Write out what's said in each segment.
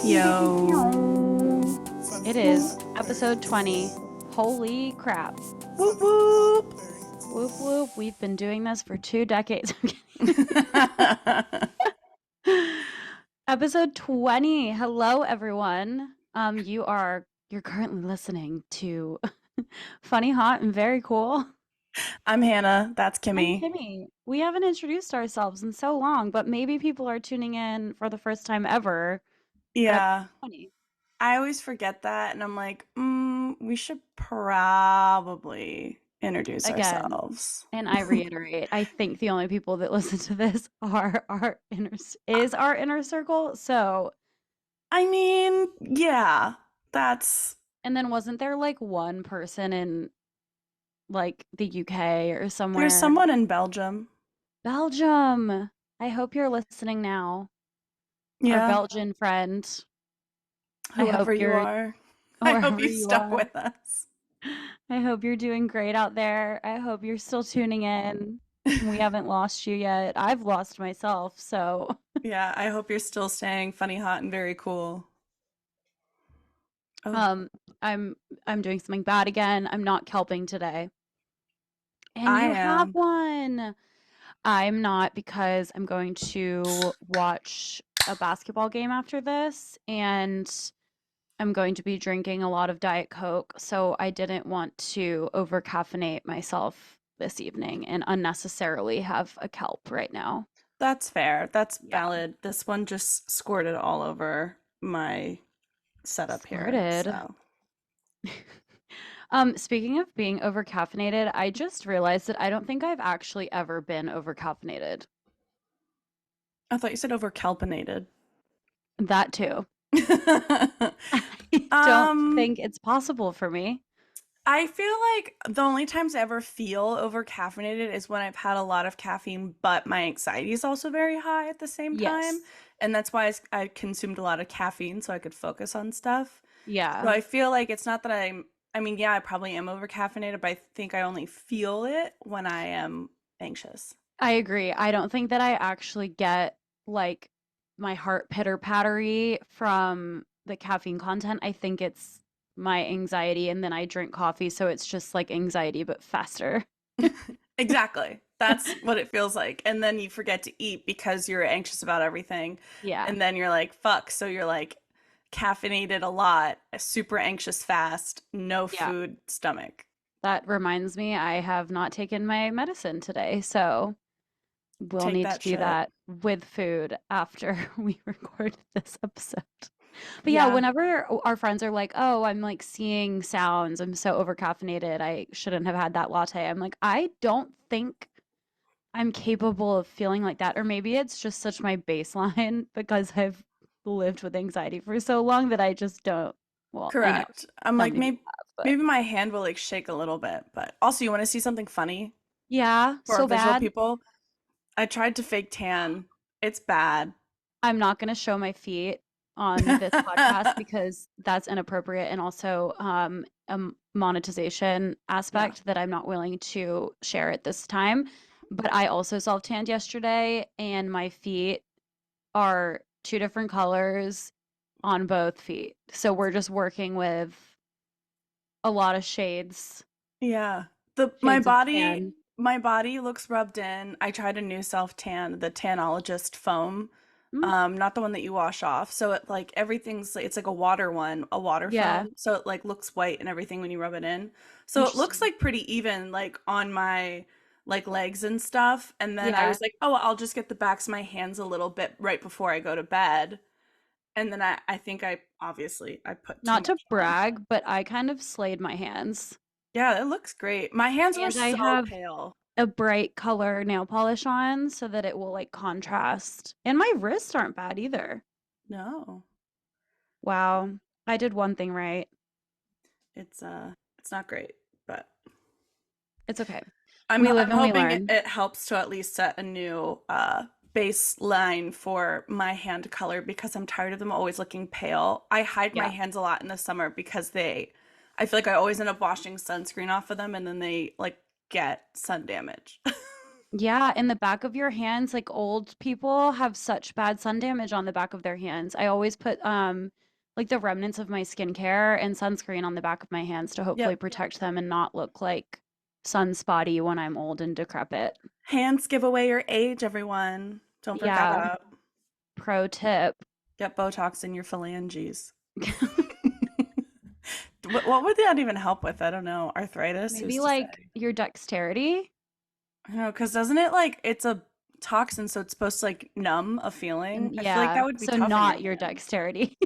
Yo. It is episode 20. Holy crap. Whoop whoop. Whoop whoop. We've been doing this for 2 decades. Episode 20. Hello, everyone. You're currently listening to Funny, Hot, and Very Cool. I'm Hannah. That's I'm Kimmy. Kimmy. We haven't introduced ourselves in so long, but maybe people are tuning in for the first time ever for episode Yeah, 20. I always forget that, and I'm like, we should probably introduce Again, ourselves. and I reiterate, I think the only people that listen to this are our inner circle. So, I mean, yeah, that's and then wasn't there like one person in like the UK or there's somewhere? someone in Belgium. Belgium. I hope you're listening now, our Yeah, Belgian friend. I hope whoever you you're are. I hope wherever you you stuck are. with us. I hope you're doing great out there. I hope you're still tuning in. We haven't lost you yet. I've lost myself, so Yeah, I hope you're still staying funny, hot, and very cool. Oh, Um, I'm I'm doing something bad again. I'm not kelping today. And I you have am. one. I'm not because I'm going to watch a basketball game after this and I'm going to be drinking a lot of Diet Coke, so I didn't want to over caffeinate myself this evening and unnecessarily have a kelp right now. That's fair. That's Yeah. valid. This one just squirted all over my setup here. Squirted. So Speaking of being over caffeinated, I just realized that I don't think I've actually ever been over caffeinated. I thought you said overcalpinated. That too. um, I don't think it's possible for me. I feel like the only times I ever feel overcaffeinated is when I've had a lot of caffeine, but my anxiety is also very high at the same time. Yes. And that's why I consumed a lot of caffeine so I could focus on stuff. So Yeah, I feel like it's not that I mean, yeah, I probably am overcaffeinated, but I think I only feel it when I am anxious. I agree. I don't think that I actually get like my heart pitter pattery from the caffeine content. I think it's my anxiety, and then I drink coffee, so it's just like anxiety but faster. Exactly. That's what it feels like. And then you forget to eat because you're anxious about everything. Yeah. And then you're like, fuck. So you're like caffeinated a lot, super anxious fast, no Yeah. food, stomach. That reminds me, I have not taken my medicine today, so we'll Take need to that do shit. that with food after we record this episode. But yeah, Yeah. whenever our friends are like, "Oh, I'm like seeing sounds. I'm so overcaffeinated. I shouldn't have had that latte." I'm like, "I don't think I'm capable of feeling like that." Or maybe it's just such my baseline because I've lived with anxiety for so long that I just don't. Well, I know Correct. I'm some like, people maybe have, but maybe my hand will like shake a little bit. But also, you want to see something funny yeah, for our so visual bad. people? I tried to fake tan. It's bad. I'm not going to show my feet on this podcast because that's inappropriate and also monetization Yeah. aspect that I'm not willing to share at this time. But I also self-tanned yesterday and my feet are two different colors on both feet. So we're just working with a lot of Yeah. The shades of tan. my body looks rubbed in. I tried a new self tan, the Tanologist foam. Mm, Not the one that you wash off. So it like everything's it's like a water one, a water yeah, foam. So it like looks white and everything when you rub it in. So it looks interesting. like pretty even like on my like legs and stuff. And then I Yeah, was like, "Oh, I'll just get the backs of my hands a little bit right before I go to bed." And then I think I obviously I put too not to much on. brag, but I kind of slayed my hands. Yeah, it looks great. My hands were And I so have pale. a bright color nail polish on so that it will like contrast. And my wrists aren't bad either. No. Wow. I did one thing right. It's not great, but It's okay. I'm We live I'm and we hoping it, learn. it helps to at least set a new baseline for my hand color because I'm tired of them always looking pale. I hide my Yeah. hands a lot in the summer because I feel like I always end up washing sunscreen off of them and then they like get sun damage. Yeah, in the back of your hands, like old people have such bad sun damage on the back of their hands. I always put like the remnants of my skincare and sunscreen on the back of my hands to hopefully Yep. protect them and not look like sunspotty when I'm old and decrepit. Hands give away your age, everyone. Don't forget Yeah, that. pro tip. Get Botox in your phalanges. What would that even help with? I don't know. Arthritis? Who's Maybe to say? like your dexterity. I know, because doesn't it like it's a toxin, so it's supposed to like numb a feeling? And I feel like that yeah, would be so tough in your not your hands. dexterity.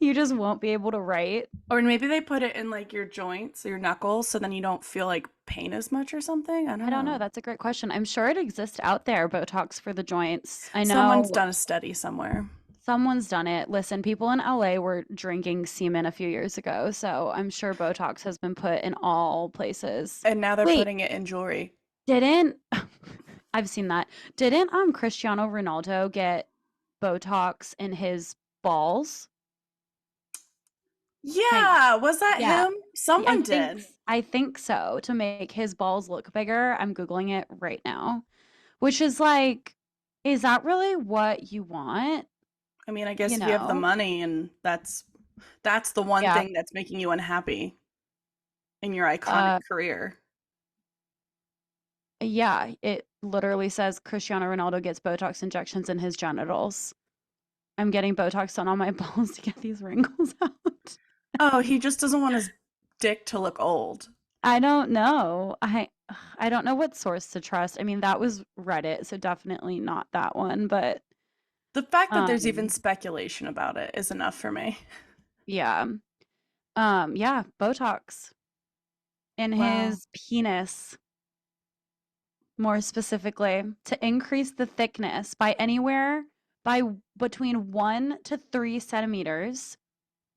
You just won't be able to write. Or maybe they put it in like your joints or your knuckles so then you don't feel like pain as much or something. I I don't don't know. know. That's a great question. I'm sure it exists out there, Botox for the joints. I Someone's know done a study somewhere. someone's done it. Listen, people in LA were drinking semen a few years ago, so I'm sure Botox has been put in all places. And now they're Wait, putting it in jewelry. didn't I've seen that. Didn't Cristiano Ronaldo get Botox in his balls? Like, Yeah, was that yeah. him? Someone did. I think so to make his balls look bigger. I'm Googling it right now, which is like, is that really what you want? I mean, I You guess if you have the know? money and that's the one Yeah. thing that's making you unhappy in your iconic Uh, career. yeah, it literally says Cristiano Ronaldo gets Botox injections in his genitals. I'm getting Botox done on my balls to get these wrinkles out. Oh, he just doesn't want his dick to look old. I don't know. I don't know what source to trust. I mean, that was Reddit, so definitely not that one, but The fact that there's even um speculation about it is enough for me. yeah. Yeah, Botox in Wow. his penis, more specifically, to increase the thickness by anywhere by between 1 to 3 centimeters.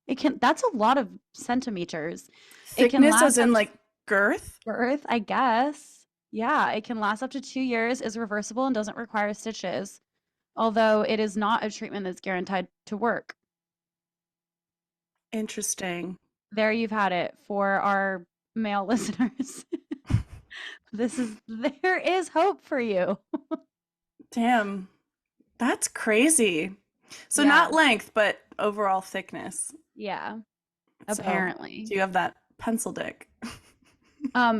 It can That's a lot of centimeters. It can Thickness as last in up to like girth? birth, I guess. Yeah, it can last up to 2 years, is reversible, and doesn't require stitches, although it is not a treatment that's guaranteed to work. Interesting. There you've had it for our male listeners. There is hope for you. Damn. That's crazy. So Yeah, not length, but overall thickness. yeah, So, apparently. do you have that pencil dick?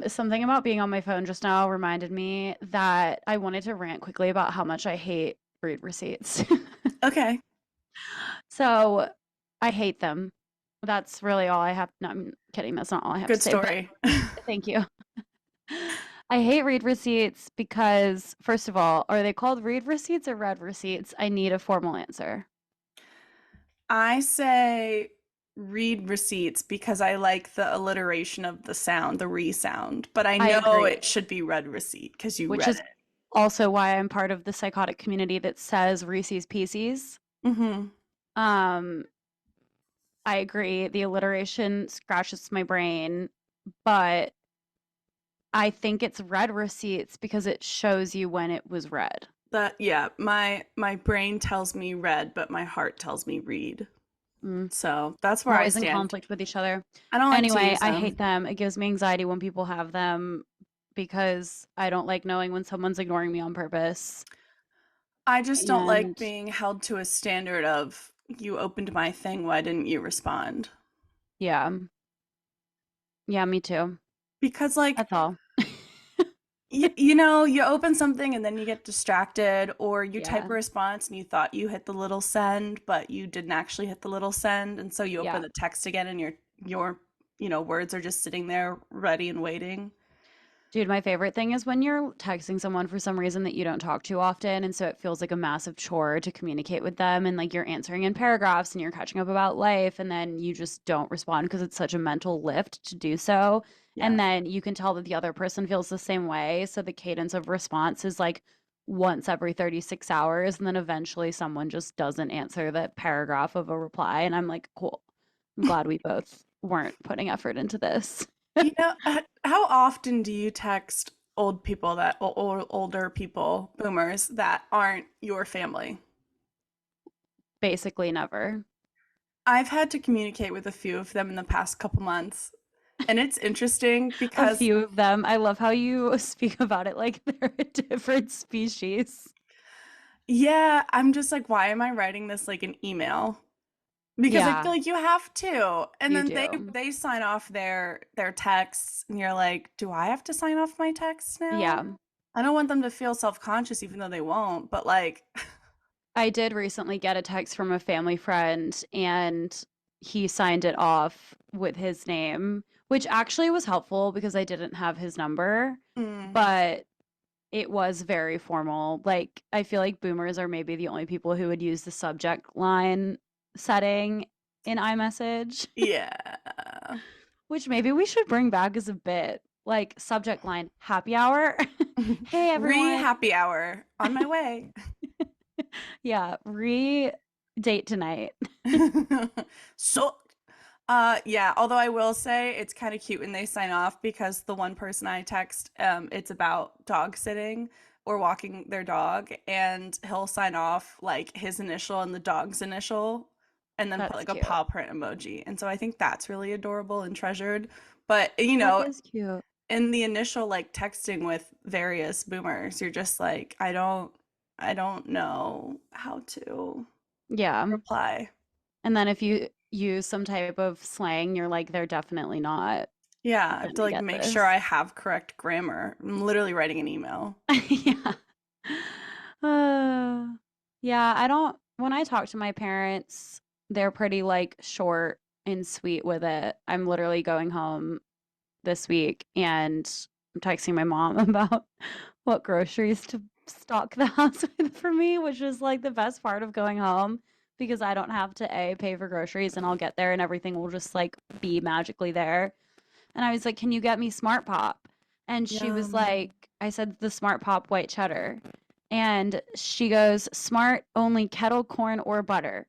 Something about being on my phone just now reminded me that I wanted to rant quickly about how much I hate read receipts. Okay. So I hate them. That's really all I have. No, I'm kidding. That's not all I have to Good say, but story. thank you. I hate read receipts because, first of all, are they called read receipts or read receipts? I need a formal answer. I say read receipts because I like the alliteration of the sound, the re-sound, but I I know agree, it should be read receipt because you which read is it. also why I'm part of the psychotic community that says Reese's Pieces. Mm-hmm. Um, I agree. The alliteration scratches my brain, but I think it's read receipts because it shows you when it was read. That yeah, my brain tells me read, but my heart tells me read. Mm. So that's where We're I always in stand. conflict with each other. I don't like to Anyway, use I hate them. them. It gives me anxiety when people have them because I don't like knowing when someone's ignoring me on purpose. I just don't like And being held to a standard of you opened my thing, why didn't you respond? yeah, yeah, me too. Because like That's all. you open something and then you get distracted, or you type Yeah, a response and you thought you hit the little send, but you didn't actually hit the little send, and so you open yeah. the text again and your words are just sitting there ready and waiting. Dude, my favorite thing is when you're texting someone for some reason that you don't talk to often, and so it feels like a massive chore to communicate with them, and like you're answering in paragraphs and you're catching up about life, and then you just don't respond because it's such a mental lift to do so. Yeah. And then you can tell that the other person feels the same way. So the cadence of response is like once every 36 hours, and then eventually someone just doesn't answer that paragraph of a reply. And I'm like, cool. I'm glad we both weren't putting effort into this. How often do you text old people or older people, boomers that aren't your family? Basically, never. I've had to communicate with a few of them in the past couple months, And it's interesting A because, few of them. I love how you speak about it like they're a different species. yeah, I'm just like, why am I writing this like an email? Because I feel Yeah, like you have to. And you then they do. they sign off their texts and you're like, do I have to sign off my texts now? Yeah. I don't want them to feel self-conscious even though they won't, but like I did recently get a text from a family friend and he signed it off with his name, which actually was helpful because I didn't have his number, mm, but it was very formal. Like, I feel like boomers are maybe the only people who would use the subject line setting in iMessage, yeah. which maybe we should bring back as a bit. Like, subject line, happy hour. Hey, Re everyone. happy hour on my way. Yeah, re date tonight. So, yeah, although I will say it's kind of cute when they sign off because the one person I text, it's about dog sitting or walking their dog, and he'll sign off like his initial and the dog's initial, and then put That's like a cute. paw print emoji. And so I think that's really adorable and treasured. But, That is cute. in the initial like texting with various boomers, you're just like, I don't know how to Yeah. reply. And then if you use some type of slang, you're like, they're definitely not Yeah, I have to gonna like get make sure this. I have correct grammar. I'm literally writing an email. Yeah. Uh, yeah, I don't, when I talk to my parents, they're pretty like short and sweet with it. I'm literally going home this week and I'm texting my mom about what groceries to stock the house with for me, which is like the best part of going home because I don't have to A, pay for groceries and I'll get there and everything will just like be magically there. And I was like, "Can you get me Smart Pop?" And she was Yum. like, I said the Smart Pop white cheddar. And she goes, "Smart only kettle corn or butter."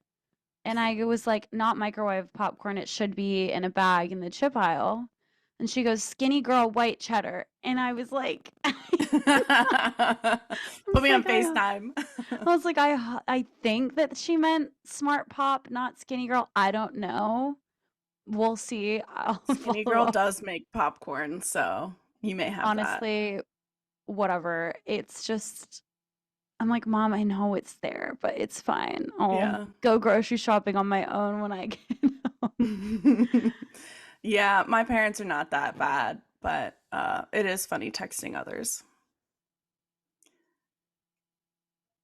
And I was like, "Not microwave popcorn. It should be in a bag in the chip aisle." And she goes, "Skinny girl white cheddar." And I was like, I Put was me on like, FaceTime. was like, I think that she meant Smart Pop, not Skinny Girl. I don't know. We'll see. I'll Skinny follow Girl up. does make popcorn, so you may have that. Honestly, whatever. It's just, I'm like, Mom, I know it's there, but it's fine. I'll Yeah. go grocery shopping on my own when I get home. Yeah, my parents are not that bad, but it is funny texting others.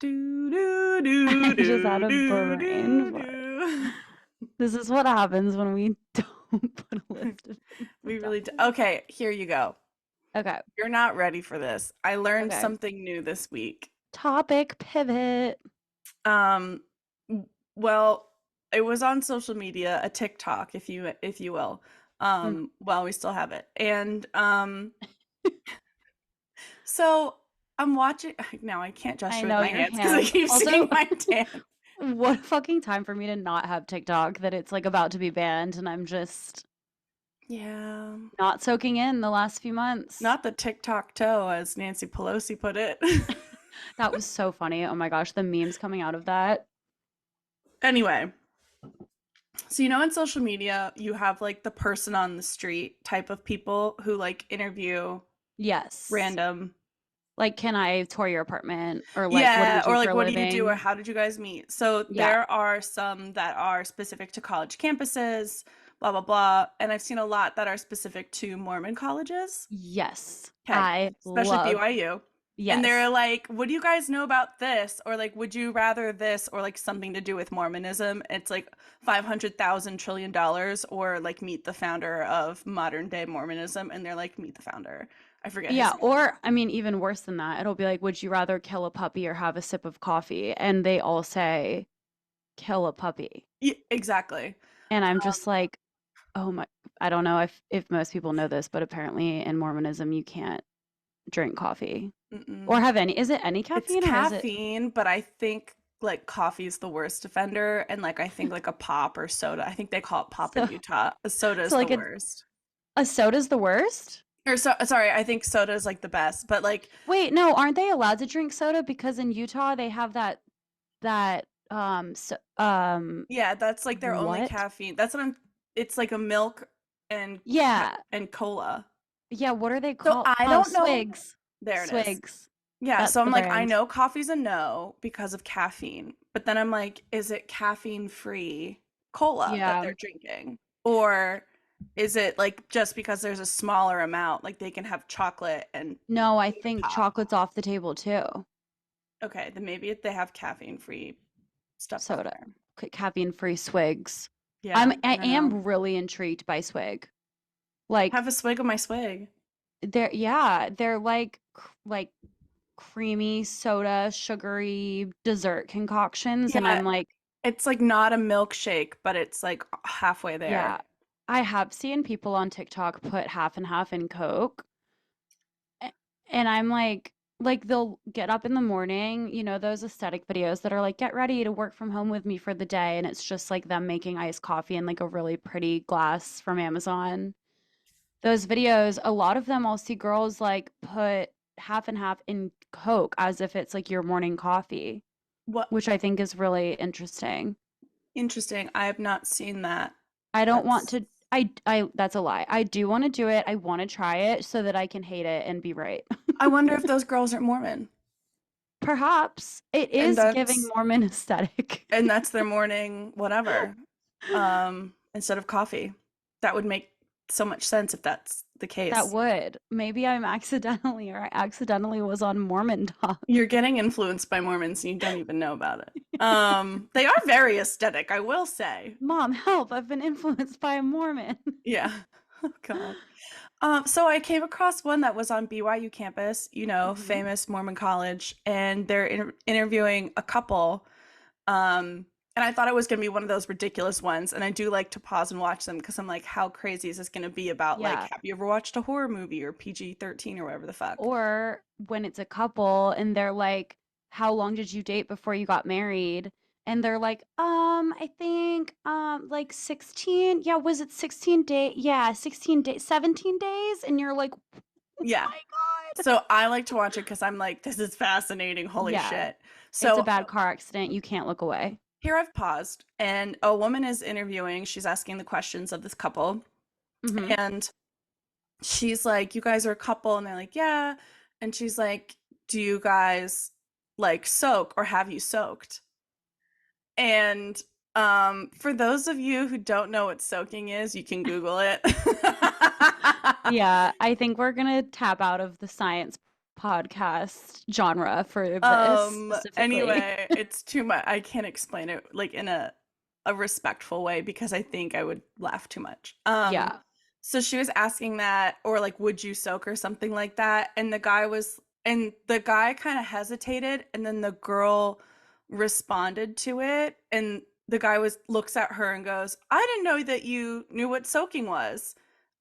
Do do I do just had do a do brain do fart. do. This is what happens when we don't put a list of things to We talk really do. about. Okay, here you go. Okay. You're not ready for this. I learned Okay. something new this week. Topic pivot. Um, well, it was on social media, a TikTok, if you will. Mm. Well, we still have it. And so I'm watching now I can't I gesture with know my your hands because I hands. keep Also, seeing my tan. what a fucking time for me to not have TikTok that it's like about to be banned and I'm just Yeah. not soaking in the last few months. Not the TikTok toe, as Nancy Pelosi put it. That was so funny. Oh my gosh, the memes coming out of that. Anyway, so in social media, you have like the person on the street type of people who like interview Yes. random. Like, can I tour your apartment? Or like, what do you Yeah, do or for like a what do you do or living? how did you guys meet? So Yeah. there are some that are specific to college campuses, blah blah blah, and I've seen a lot that are specific to Mormon colleges. Yes. Okay, I especially love. BYU. And they're Yes. like, "What do you guys know about this?" Or like, "Would you rather this?" Or like something to do with Mormonism. It's like 500,000 trillion dollars, or like meet the founder of modern day Mormonism, and they're like, "Meet the founder." I forget his Yeah, name. or I mean, even worse than that, it'll be like, would you rather kill a puppy or have a sip of coffee? And they all say, kill a puppy. Yeah, exactly. And I'm just like, oh my, I don't know if most people know this, but apparently in Mormonism you can't drink coffee or Mm-mm. have any. Is it any It's caffeine or is it caffeine, but I think like coffee's the worst offender, and like I think like a pop or soda. I think they call it pop in so Utah. A soda so is the like worst. a soda's the worst? Or so sorry, I think soda is like the best, but like Wait, no, aren't they allowed to drink soda because in Utah they have that yeah, that's like their only what? caffeine. That's what I'm. It's like a milk and Yeah. and cola. Yeah, what are they So called? I Oh, don't know. Swigs. There it is. Swigs. Yeah, That's so I'm the like, I brand. know coffee's a no because of caffeine, but then I'm like, is it caffeine-free cola that Yeah. they're drinking? Or is it like just because there's a smaller amount, like they can have chocolate and No, I soda think pop? chocolate's off the table too. Okay, then maybe they have caffeine-free stuff over Soda. there. Caffeine-free Swigs. Yeah, I I don't know. am really intrigued by Swig. Like Have a swig of my swig. they're like creamy soda, sugary dessert concoctions and Yeah, I'm like, it's like not a milkshake, but it's like halfway there. yeah. I have seen people on TikTok put half and half in Coke. A- And I'm like they'll get up in the morning, you know, those aesthetic videos that are like, get ready to work from home with me for the day. And it's just like them making iced coffee in like a really pretty glass from Amazon. Those videos, a lot of them I'll see girls like put half and half in Coke as if it's like your morning coffee, What which I think is really interesting. interesting. I have not seen that. I don't want That's to that's a lie. I do want to do it. I want to try it so that I can hate it and be right. I wonder if those girls are Mormon. Perhaps it And is giving that's Mormon aesthetic. and that's their morning whatever. Instead of coffee. That would make so much sense if that's the That case. would. Maybe I'm accidentally or I accidentally was on Mormon Talk. You're getting influenced by Mormons and you don't even know about it. They are very aesthetic, I will say. Mom, help, I've been influenced by a Mormon. Yeah. Oh God. So I came across one that was on BYU campus, you know, Mhm. famous Mormon college, and they're interviewing a couple. Um, and I thought it was going to be one of those ridiculous ones. And I do like to pause and watch them because I'm like, how crazy is this going to be about? Like, Yeah. have you ever watched a horror movie or PG-13 or whatever the fuck? Or when it's a couple and they're like, how long did you date before you got married? And they're like, I think like 16. Yeah, was it 16 day? Yeah, 16 days, 17 days. And you're like, oh Yeah. my God. So I like to watch it because I'm like, this is fascinating. Holy Yeah, shit. it's a So bad car accident. You can't look away. here I've paused, and a woman is interviewing. She's asking the questions of this couple. Hmm. And she's like, you guys are a couple, and they're like, yeah. And she's like, do you guys like soak or have you soaked? And for those of you who don't know what soaking is, you can Google it. Yeah, I think we're gonna tap out of the science podcast genre for this specifically. Anyway, it's too much. I can't explain it like in a respectful way because I think I would laugh too much. Yeah. So she was asking that, or like, would you soak or something like that? And the guy kind of hesitated, and then the girl responded to it, and the guy was looks at her and goes, I didn't know that you knew what soaking was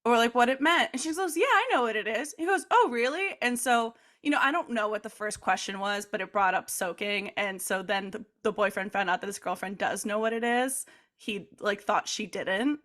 or like what it meant. And she goes, yeah, I know what it is. He goes, oh, really? And so, you know, I don't know what the first question was, but it brought up soaking. And so then the boyfriend found out that his girlfriend does know what it is. He like thought she didn't.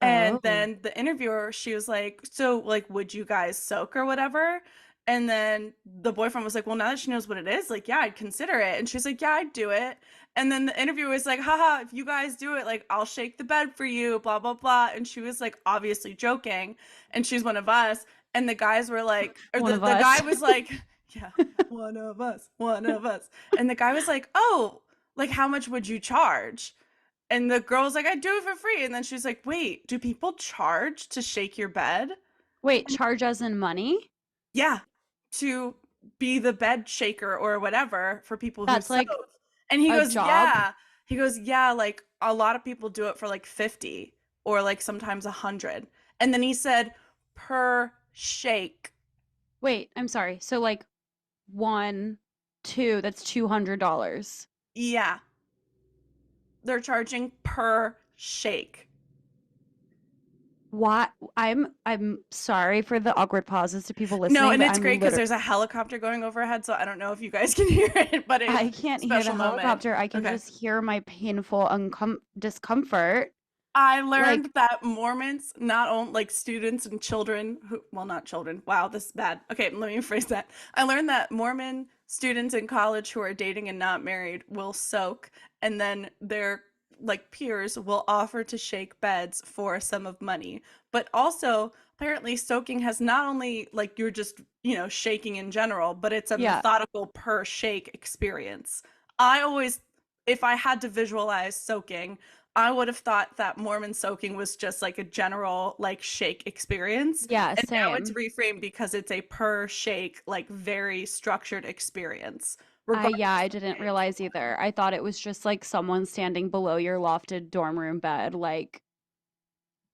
And Oh. then the interviewer, she was like, so like, would you guys soak or whatever? And then the boyfriend was like, well, now that she knows what it is, like, yeah, I'd consider it. And she's like, yeah, I'd do it. And then the interviewer was like, haha, if you guys do it, like, I'll shake the bed for you, blah, blah, blah. And she was like, obviously joking. And she's one of us. And the guys were like, or One of the guy us. was like, yeah, one of us, one of us. And the guy was like, oh, like, how much would you charge? And the girl was like, I'd do it for free. And then she's like, wait, do people charge to shake your bed? Wait, charge us in money? Yeah, to be the bed shaker or whatever for people who That's like sew. And he a goes, job? yeah. He goes, yeah, like a lot of people do it for like 50 or like sometimes 100. And then he said per shake. Wait, I'm sorry. So like one, two, that's $200. Yeah, they're charging per shake. What? I'm sorry for the awkward pauses to people No, listening, and but it's I'm great because literally there's a helicopter going overhead, so I don't know if you guys can hear it, but it's I can't hear the special moment. helicopter. I can Okay. just hear my painful discomfort. I Like, learned that Mormons, not only like students and children who, well, not children. Wow, this is bad. Okay, let me rephrase that. I learned that Mormon students in college who are dating and not married will soak, and then their like peers will offer to shake beds for a sum of money. But also, apparently, soaking has not only like you're just, shaking in general, but it's a Yeah. methodical per shake experience. I always, if I had to visualize soaking, I would have thought that Mormon soaking was just like a general like shake experience. Yeah, And now it's same. reframed because it's a per shake, like very structured experience, Yeah, regardless I of didn't the age. realize either. I thought it was just like someone standing below your lofted dorm room bed, like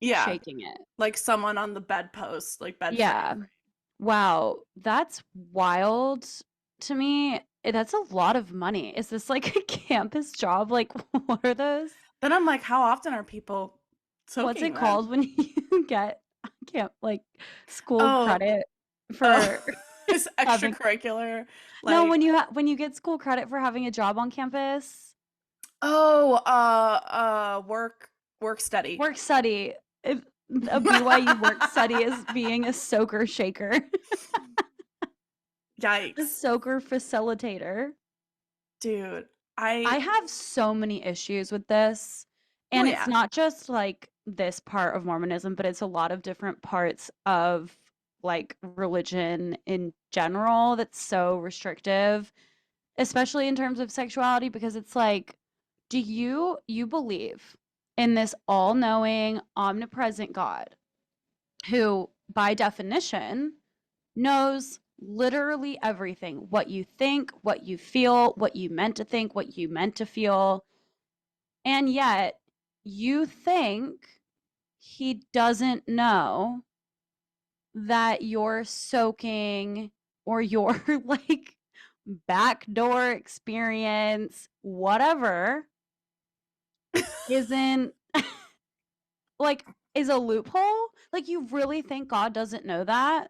Yeah, shaking it. like someone on the bedpost, like bed frame. Yeah. Wow, that's wild to me. That's a lot of money. Is this like a campus job? Like, what are those? Then I'm like, how often are people What's soaking it then? called when you get camp like school Oh, credit oh, for it's having extracurricular. No, Like, when you get school credit for having a job on campus, oh, work study. work study. If a BYU work study is being a soaker shaker, a Yikes. soaker facilitator. Dude, I I, have so many issues with this. well, And it's yeah. not just like this part of Mormonism, but it's a lot of different parts of like religion in general that's so restrictive, especially in terms of sexuality, because it's like, do you believe in this all-knowing, omnipresent God who, by definition, knows literally everything, what you think, what you feel, what you meant to think, what you meant to feel, and yet you think he doesn't know that you're soaking or your like backdoor experience, whatever, isn't like is a loophole? Like you really think God doesn't know that?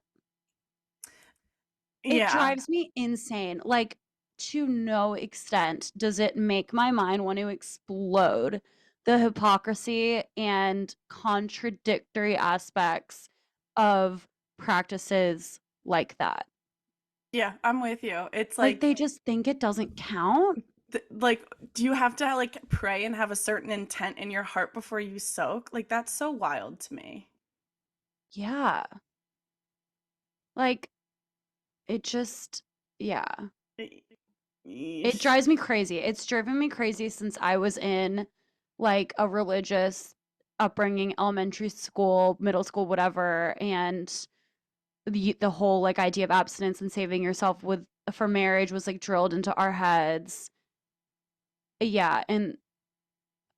It Yeah. drives me insane. Like, to no extent does it make my mind want to explode the hypocrisy and contradictory aspects of practices like that. Yeah, I'm with you. It's Like, like, they just think it doesn't count. like, do you have to like pray and have a certain intent in your heart before you soak? Like, that's so wild to me. Yeah. Like, it just, yeah. It Yeesh. drives me crazy. It's driven me crazy since I was in like a religious upbringing, elementary school, middle school, whatever, and the whole like idea of abstinence and saving yourself with for marriage was like drilled into our heads. Yeah, and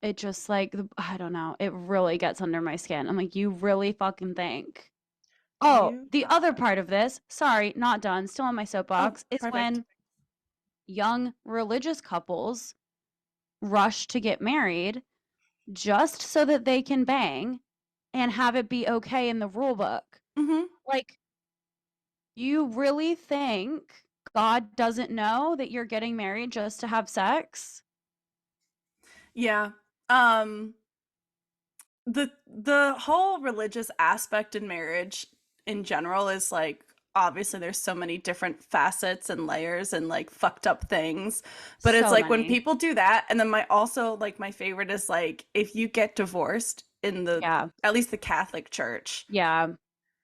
it just like I don't know, it really gets under my skin. I'm like, you really fucking think. Oh, You the other thought. part of this, sorry, not done, still on my Oh, soapbox, is perfect. when young religious couples rush to get married just so that they can bang and have it be okay in the rule book. Mm-hmm. Like, you really think God doesn't know that you're getting married just to have sex? Yeah. Um, the whole religious aspect in marriage in general is like obviously there's so many different facets and layers and like fucked up things, but it's So like when many. people do that, and then my also like my favorite is like if you get divorced in the Yeah. at least the Catholic Church, Yeah.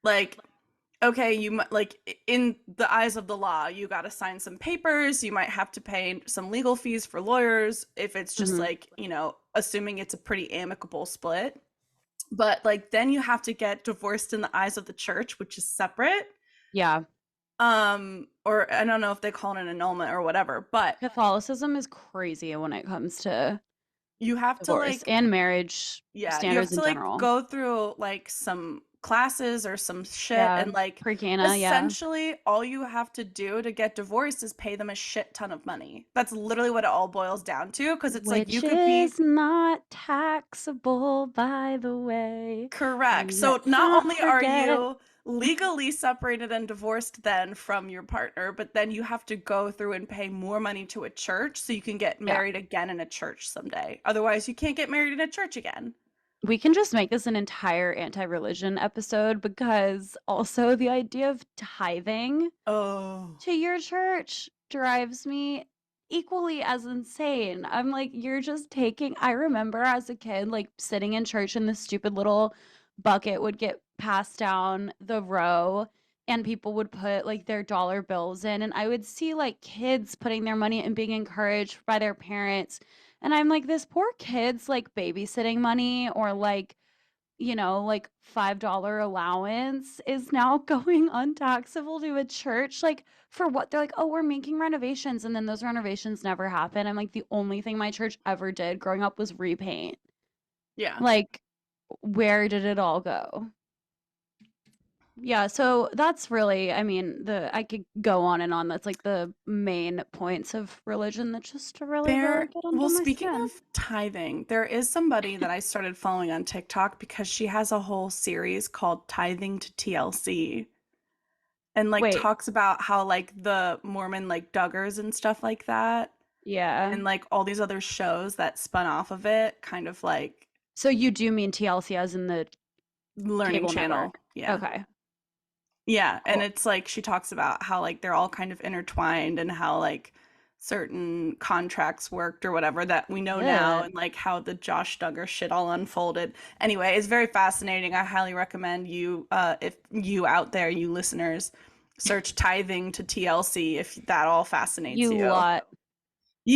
like okay, like in the eyes of the law, you got to sign some papers, you might have to pay some legal fees for lawyers if it's just Mhm. like, assuming it's a pretty amicable split. But like then you have to get divorced in the eyes of the church, which is separate. Yeah. Or I don't know if they call it an annulment or whatever, but Catholicism is crazy when it comes to you have to divorce like, and marriage yeah, you have standards to in like general. go through like some classes or some shit, Yeah. and like Pre-Cana, yeah. essentially all you have to do to get divorced is pay them a shit ton of money. That's literally what it all boils down to, because it's like you Which could be is not taxable, by the way. correct. So Let's not not only are forget. you legally separated and divorced then from your partner, but then you have to go through and pay more money to a church so you can get Yeah. married again in a church someday. Otherwise, you can't get married in a church again. We can just make this an entire anti-religion episode because also the idea of tithing Oh. to your church drives me. equally as insane. I'm like, you're just taking I remember as a kid, like, sitting in church and this stupid little bucket would get passed down the row and people would put, like, their dollar bills in, and I would see, like, kids putting their money and being encouraged by their parents, and I'm like, "This poor kid's, like, babysitting money or, like, like $5 allowance is now going untaxable to a church. Like, for what? They're like, oh, we're making renovations. And then those renovations never happen. I'm like, the only thing my church ever did growing up was repaint. Yeah. Like, where did it all go? Yeah, so that's really, I mean, I could go on and on. That's like the main points of religion that just really, really There, get well, under my speaking skin. of tithing, there is somebody that I started following on TikTok because she has a whole series called Tithing to TLC and like Wait, talks about how like the Mormon like Duggars and stuff like that yeah. and like all these other shows that spun off of it, kind of like So you do mean TLC as in the Learning cable Channel. network? Yeah. Okay, Yeah, and cool. it's like she talks about how like they're all kind of intertwined and how like certain contracts worked or whatever that we know now Ugh. and like how the Josh Duggar shit all unfolded. Anyway, it's very fascinating. I highly recommend you if you out there, you listeners, search tithing to TLC if that all fascinates You you. lot.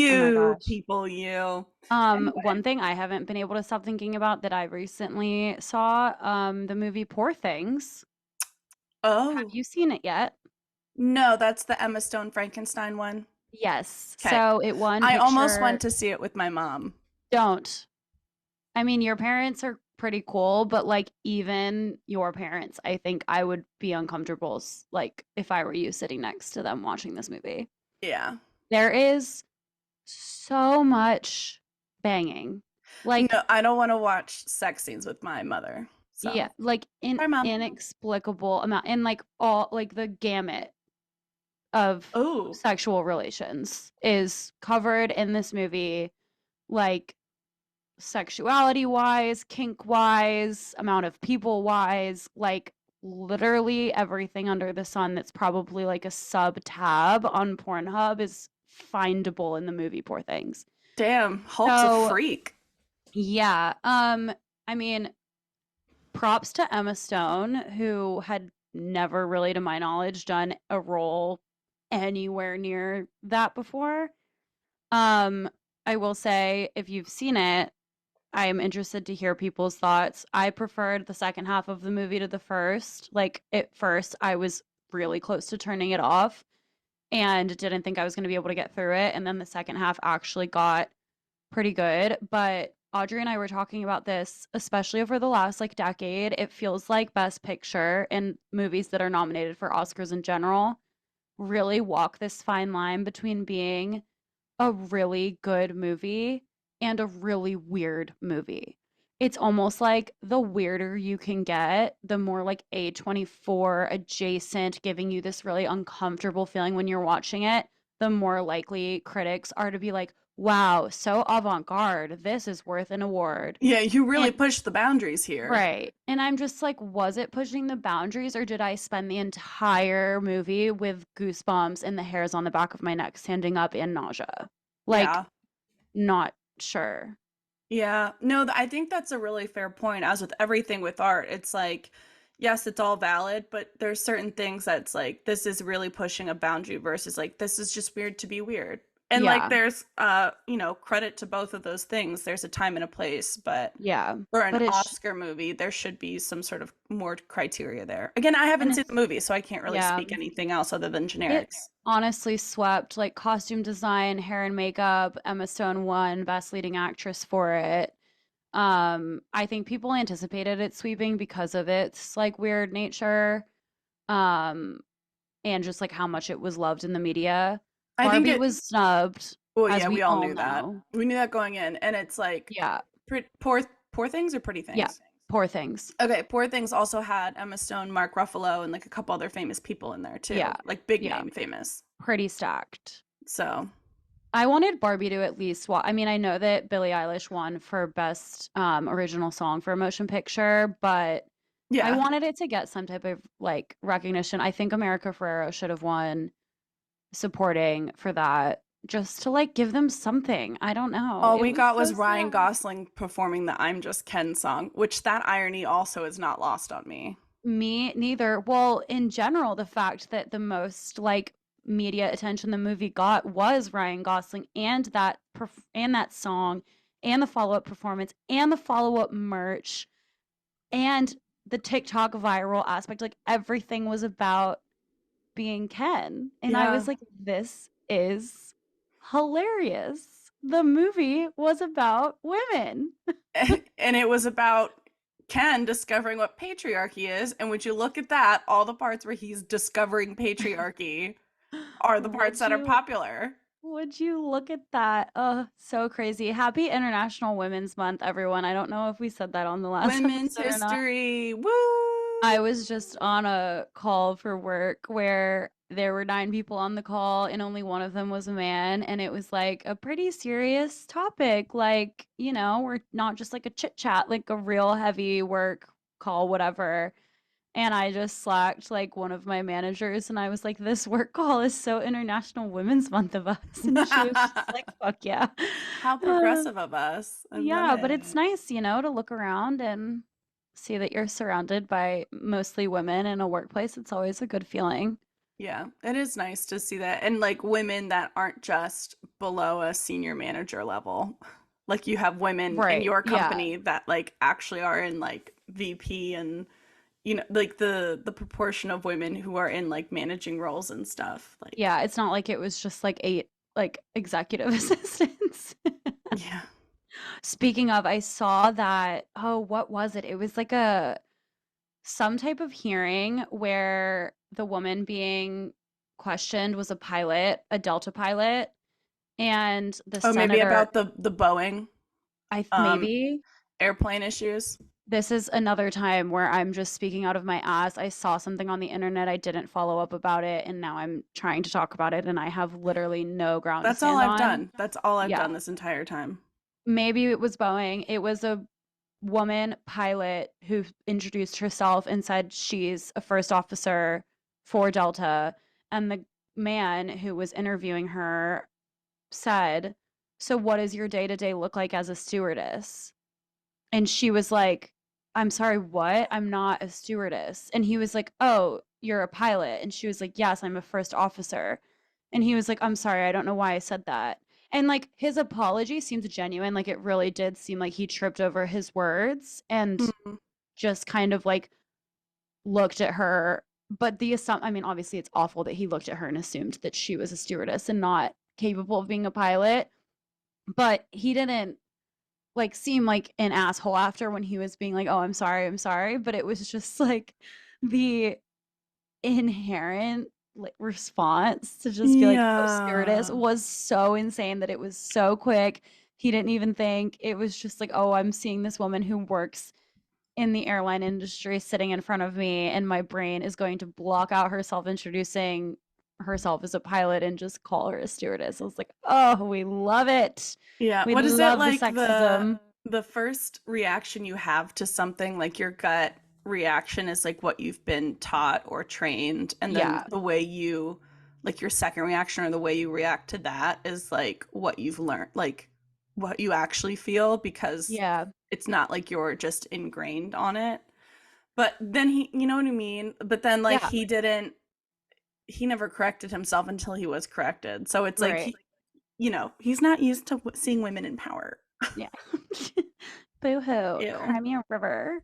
Oh my You gosh. people, you. One Anyway. thing I haven't been able to stop thinking about that I recently saw, the movie Poor Things. Have Oh, you seen it yet? no, that's the Emma Stone Frankenstein one. Yes. Okay. So it won I almost went picture. to see it with my mom. Don't. I mean, your parents are pretty cool, but like even your parents, I think I would be uncomfortable, like if I were you sitting next to them watching this movie. Yeah. There is so much banging. Like, No, I don't want to watch sex scenes with my mother. yeah, So, like an sorry, mom. inexplicable amount and like all like the gamut of Oh, sexual relations is covered in this movie, like sexuality wise, kink wise, amount of people wise, like literally everything under the sun that's probably like a sub tab on Pornhub is findable in the movie Poor Things. damn. Hulk's a So, freak. yeah, I mean, props to Emma Stone, who had never really, to my knowledge, done a role anywhere near that before. Um, I will say, if you've seen it, I am interested to hear people's thoughts. I preferred the second half of the movie to the first. Like, at first, I was really close to turning it off and didn't think I was going to be able to get through it. And then the second half actually got pretty good. But Audrey and I were talking about this, especially over the last like decade. It feels like Best Picture and movies that are nominated for Oscars in general really walk this fine line between being a really good movie and a really weird movie. It's almost like the weirder you can get, the more like A24 adjacent, giving you this really uncomfortable feeling when you're watching it, the more likely critics are to be like, wow, so avant garde. This is worth an award. Yeah, you really And pushed the boundaries here. right. And I'm just like, was it pushing the boundaries or did I spend the entire movie with goosebumps and the hairs on the back of my neck standing up and nausea? Like, Yeah. not sure. Yeah. No, I think that's a really fair point. As with everything with art, it's like, yes, it's all valid, but there's certain things that's like, this is really pushing a boundary versus like, this is just weird to be weird. And like, Yeah. there's, credit to both of those things. There's a time and a place, but Yeah. for an But Oscar movie, there should be some sort of more criteria there. Again, I and haven't seen the it's movie, so I can't really yeah, speak anything else other than it generics. honestly swept like costume design, hair and makeup. Emma Stone won Best Leading Actress for it. I think people anticipated it sweeping because of its like weird nature. Um, and just like how much it was loved in the media. I think Barbie it, was snubbed, well, as yeah, we we all all knew that. know. We knew that going in, and it's like Yeah. poor things or pretty Yeah. things. Poor things. Okay, poor things also had Emma Stone, Mark Ruffalo, and like a couple other famous people in there too, Yeah. like big Yeah. name famous. Pretty stacked. So I wanted Barbie to at least I mean, I know that Billie Eilish won for best original song for a motion picture, but I yeah, wanted it to get some type of like recognition. I think America Ferrero should have won supporting for that. just to like give them something. I don't know. All It we was got so was Ryan sad. Gosling performing the I'm Just Ken song, which that irony also is not lost on me. Me neither. Well, in general, the fact that the most like media attention the movie got was Ryan Gosling and and that song and the follow-up performance and the follow-up merch and the TikTok viral aspect. Like everything was about being Ken. And I Yeah. was like, this is hilarious. The movie was about women. And it was about Ken discovering what patriarchy is. And would you look at that, all the parts where he's discovering patriarchy are the parts Would that are you popular. Would you look at that? So crazy. Happy International Women's Month, everyone. I don't know if we said that on the last Women's episode or not. history. I Woo! was just on a call for work where there were 9 people on the call and only one of them was a man. And it was like a pretty serious topic. Like, we're not just like a chit chat, like a real heavy work call, whatever. And I just slacked like one of my managers and I was like, this work call is so International Women's Month of us. And she was just like, fuck yeah. How Uh, progressive of us. I love yeah, but it's it. nice, to look around and see that you're surrounded by mostly women in a workplace. It's always a good feeling. Yeah, it is nice to see that. And like women that aren't just below a senior manager level. Like you have women in Right. your Yeah. company that like actually are in like VP and like the proportion of women who are in like managing roles and stuff. Like Yeah. It's not like it was just like 8 like executive assistants. yeah. Speaking of, I saw that, oh, what was it? It was like a some type of hearing where the woman being questioned was a pilot, a Delta pilot, and the Oh, maybe senator, about the Boeing I um maybe airplane issues. this is another time where I'm just speaking out of my ass. I saw something on the internet, I didn't follow up about it, and now I'm trying to talk about it, and I have literally no ground to That's all stand I've on. done. That's all I've Yeah, done this entire time. maybe it was Boeing. It was a woman pilot who introduced herself and said she's a first officer for Delta. And the man who was interviewing her said, so, what does your day to day look like as a stewardess? And she was like, I'm sorry, what? I'm not a stewardess. And he was like, oh, you're a pilot. And she was like, yes, I'm a first officer. And he was like, I'm sorry, I don't know why I said that. And like his apology seems genuine. Like it really did seem like he tripped over his words and Hmm. just kind of like looked at her. But I mean, obviously it's awful that he looked at her and assumed that she was a stewardess and not capable of being a pilot. But he didn't like seem like an asshole after when he was being like, "Oh, I'm sorry," but it was just like the inherent like response to just be like, "Oh, stewardess," Yeah. was so insane that it was so quick. He didn't even think. It was just like, "Oh, I'm seeing this woman who works in the airline industry sitting in front of me, and my brain is going to block out herself introducing herself as a pilot and just call her a stewardess." I was like, "Oh, we love it. Yeah. We What is it love the like sexism." the first reaction you have to something, like your gut reaction is like what you've been taught or trained, and then Yeah. the way you like your second reaction or the way you react to that is like what you've learned, like what you actually feel because Yeah. it's not like you're just ingrained on it. But then you know what I mean? But then like Yeah. he never corrected himself until he was corrected. So it's like Right. he's not used to seeing women in power. Yeah. Boo-hoo. Ew. Cry me a river.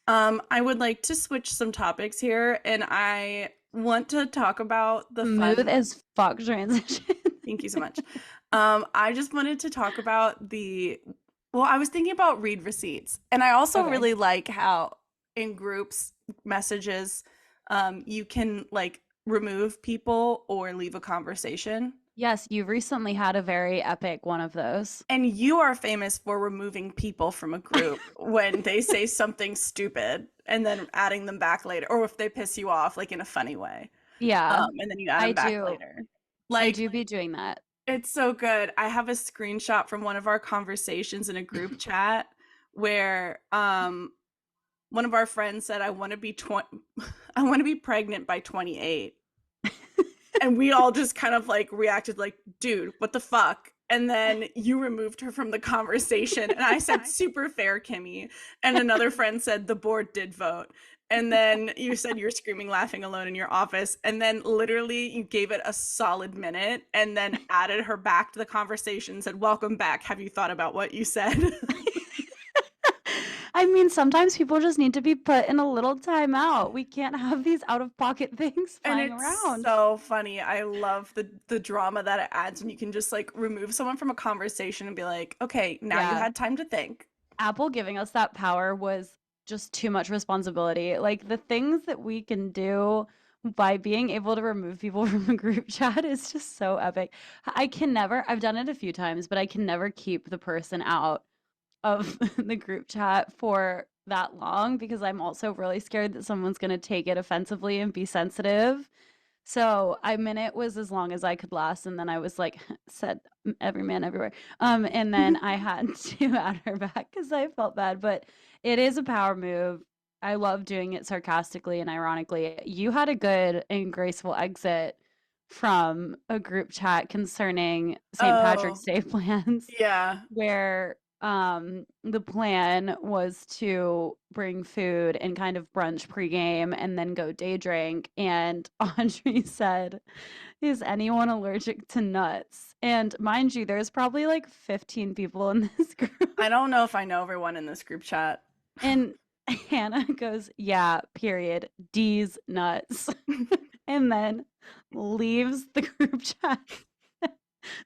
I would like to switch some topics here, and I want to talk about the Smooth fun. as fuck transition. Thank you so much. I just wanted to talk about well, I was thinking about read receipts, and I also Okay. really like how in groups messages, you can like remove people or leave a conversation. Yes, you recently had a very epic one of those. And you are famous for removing people from a group when they say something stupid and then adding them back later, or if they piss you off, like in a funny way. Yeah, And then you add I them back do. later. I Like, do be doing that. it's so good. I have a screenshot from one of our conversations in a group chat where one of our friends said, I want to be 20, I want to be pregnant by 28. And we all just kind of like reacted like, dude, what the fuck? And then you removed her from the conversation. And I said, super fair, Kimmy. And another friend said, the board did vote. And then you said you're screaming, laughing alone in your office. And then literally you gave it a solid minute and then added her back to the conversation, said, welcome back. Have you thought about what you said? I mean, sometimes people just need to be put in a little timeout. We can't have these out of pocket things And flying it's around. so funny. I love the drama that it adds when you can just like remove someone from a conversation and be like, okay, now you Yeah. had time to think. Apple giving us that power was just too much responsibility. Like the things that we can do by being able to remove people from a group chat is just so epic. I can never, I've done it a few times, but I can never keep the person out of the group chat for that long because I'm also really scared that someone's going to take it offensively and be sensitive. So I mean, it was as long as I could last, and then I was like, said every man everywhere. And then I had to add her back because I felt bad. But it is a power move. I love doing it sarcastically and ironically. You had a good and graceful exit from a group chat concerning St. Patrick's Oh, Day plans yeah. where the plan was to bring food and kind of brunch pregame and then go day drink, and Audrey said, is anyone allergic to nuts? And mind you, there's probably like 15 people in this group. I don't know if I know everyone in this group chat. And Hannah goes, yeah, period, D's nuts. And then leaves the group chat.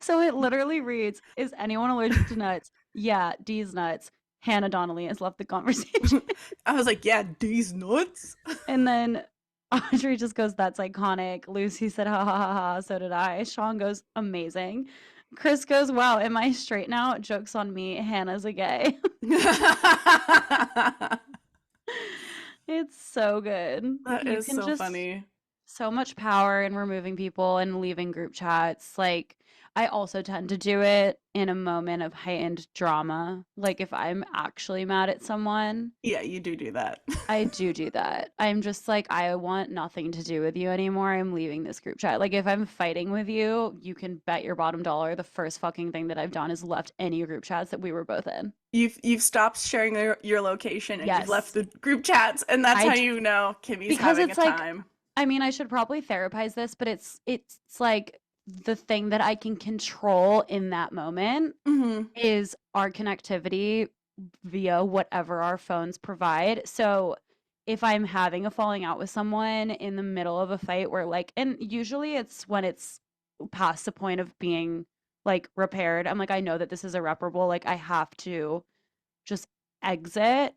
So it literally reads, is anyone allergic to nuts? Yeah, D's nuts. Hannah Donnelly has left the conversation. I was like, yeah, these nuts. And then Audrey just goes, that's iconic. Lucy said, ha ha ha ha. So did I. Sean goes, amazing. Chris goes, wow, am I straight now? Joke's on me. Hannah's a gay. That It's so good. You is can so just funny. so much power in removing people and leaving group chats. Like, I also tend to do it in a moment of heightened drama. Like, if I'm actually mad at someone, Yeah, you do that. I do that. I'm just like, I want nothing to do with you anymore. I'm leaving this group chat. Like, if I'm fighting with you, you can bet your bottom dollar the first fucking thing that I've done is left any group chats that we were both in. You've stopped sharing your location and you've left Yes. the group chats, and that's I how d- you know Kimmy's because having a it's like, time. I mean, I should probably therapize this, but it's like the thing that I can control in that moment Hmm. is our connectivity via whatever our phones provide. So if I'm having a falling out with someone in the middle of a fight where like, and usually it's when it's past the point of being like repaired, I'm like, I know that this is irreparable. Like I have to just exit.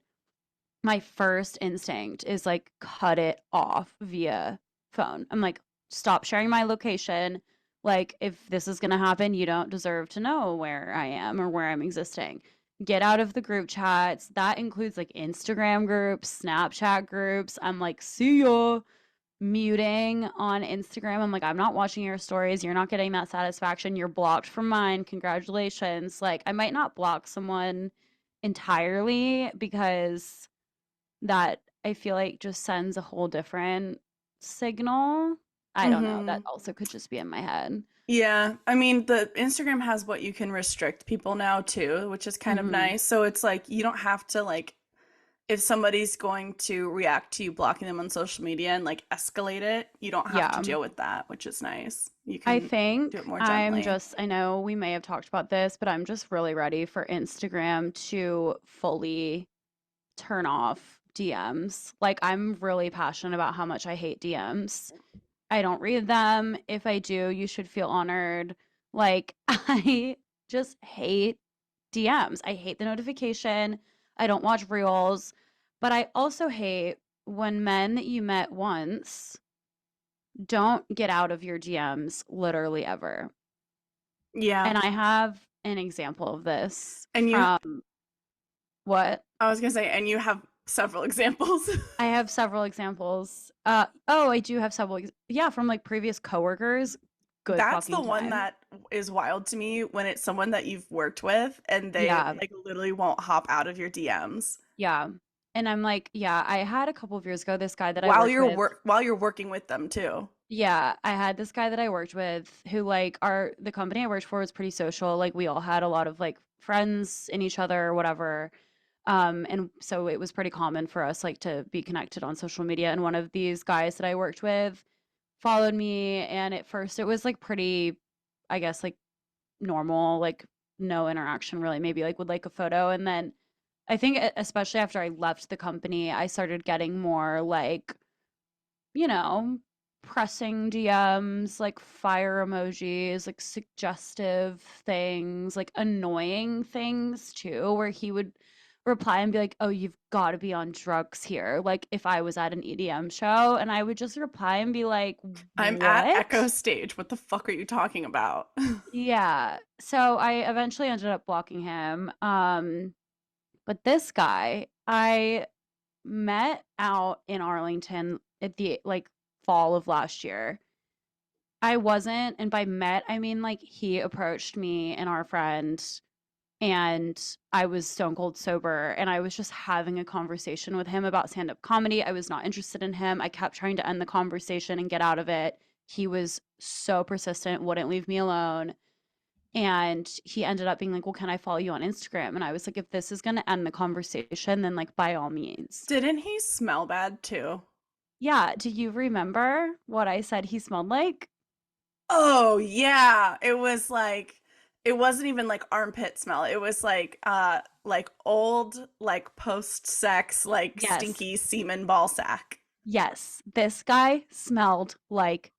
My first instinct is like cut it off via phone. I'm like, stop sharing my location. Like, if this is going to happen, you don't deserve to know where I am or where I'm existing. Get out of the group chats. That includes like Instagram groups, Snapchat groups. I'm like, see ya. Muting on Instagram. I'm like, I'm not watching your stories. You're not getting that satisfaction. You're blocked from mine. Congratulations. Like, I might not block someone entirely because that I feel like just sends a whole different signal. I don't know. That Hmm. also could just be in my head. Yeah, I mean, the Instagram has what you can restrict people now too, which is kind of Mhm. nice. So it's like you don't have to like if somebody's going to react to you blocking them on social media and like escalate it, you don't have to Yeah. deal with that, which is nice. You I can do it think more gently. I know we may have talked about this, but I'm just really ready for Instagram to fully turn off DMs. Like, I'm really passionate about how much I hate DMs. I don't read them. If I do, you should feel honored. Like, I just hate DMs. I hate the notification. I don't watch reels, but I also hate when men that you met once don't get out of your DMs literally ever. Yeah. And I have an example of this And you from what? I was gonna say, and you have several examples. I have several examples. Oh, I do have several. Yeah, from like previous coworkers. Good That's the fucking one time. that is wild to me when it's someone that you've worked with and they Yeah, like literally won't hop out of your DMs. yeah. And I'm like, yeah, I had a couple of years ago this guy that I worked with. While you're working with them too. Yeah, I had this guy that I worked with who like our the company I worked for was pretty social. Like we all had a lot of like friends in each other or whatever. And so it was pretty common for us like to be connected on social media. And one of these guys that I worked with followed me, and at first it was like pretty, I guess, like normal, like no interaction really, maybe like with like a photo. And then I think especially after I left the company, I started getting more like, you know, pressing DMs, like fire emojis, like suggestive things, like annoying things too, where he would reply and be like, "Oh, you've got to be on drugs here." Like if I was at an EDM show, and I would just reply and be like, I'm at Echo "What?" Stage. What the fuck are you talking about? Yeah. So I eventually ended up blocking him. But this guy, I met out in Arlington at the like fall of last year. I wasn't, and by met, I mean like he approached me and our friend, and I was stone cold sober, and I was just having a conversation with him about stand up comedy. I was not interested in him. I kept trying to end the conversation and get out of it. He was so persistent, wouldn't leave me alone. And he ended up being like, "Well, can I follow you on Instagram?" And I was like, "If this is going to end the conversation, then like by all means." Didn't he smell bad too? Yeah. Do you remember what I said he smelled like? Oh yeah, it was like it wasn't even like armpit smell. It was like old like post-sex like Yes. stinky semen ball sack. Yes. This guy smelled like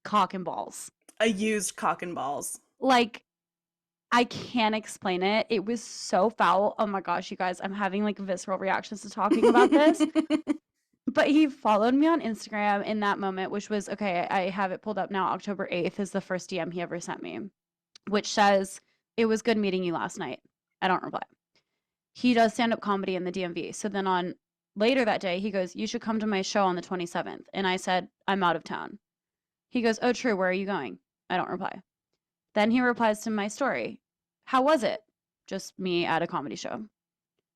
cock and balls. A used cock and balls. Like, I can't explain it. It was so foul. Oh my gosh, you guys, I'm having like visceral reactions to talking about this. But he followed me on Instagram in that moment, which was okay. I have it pulled up now. October 8th is the first DM he ever sent me, which says, "It was good meeting you last night." I don't reply. He does stand up comedy in the DMV. So then on later that day, he goes, "You should come to my show on the 27th." And I said, "I'm out of town." He goes, "Oh, true. Where are you going?" I don't reply. Then he replies to my story. "How was it?" Just me at a comedy show.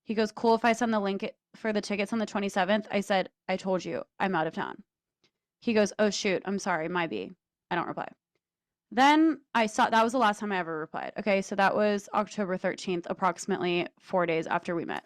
He goes, "Cool if I send the link for the tickets on the 27th." I said, "I told you, I'm out of town." He goes, "Oh, shoot. I'm sorry. My B." I don't reply. Then I saw that was the last time I ever replied. Okay, so that was October 13th, approximately 4 days after we met.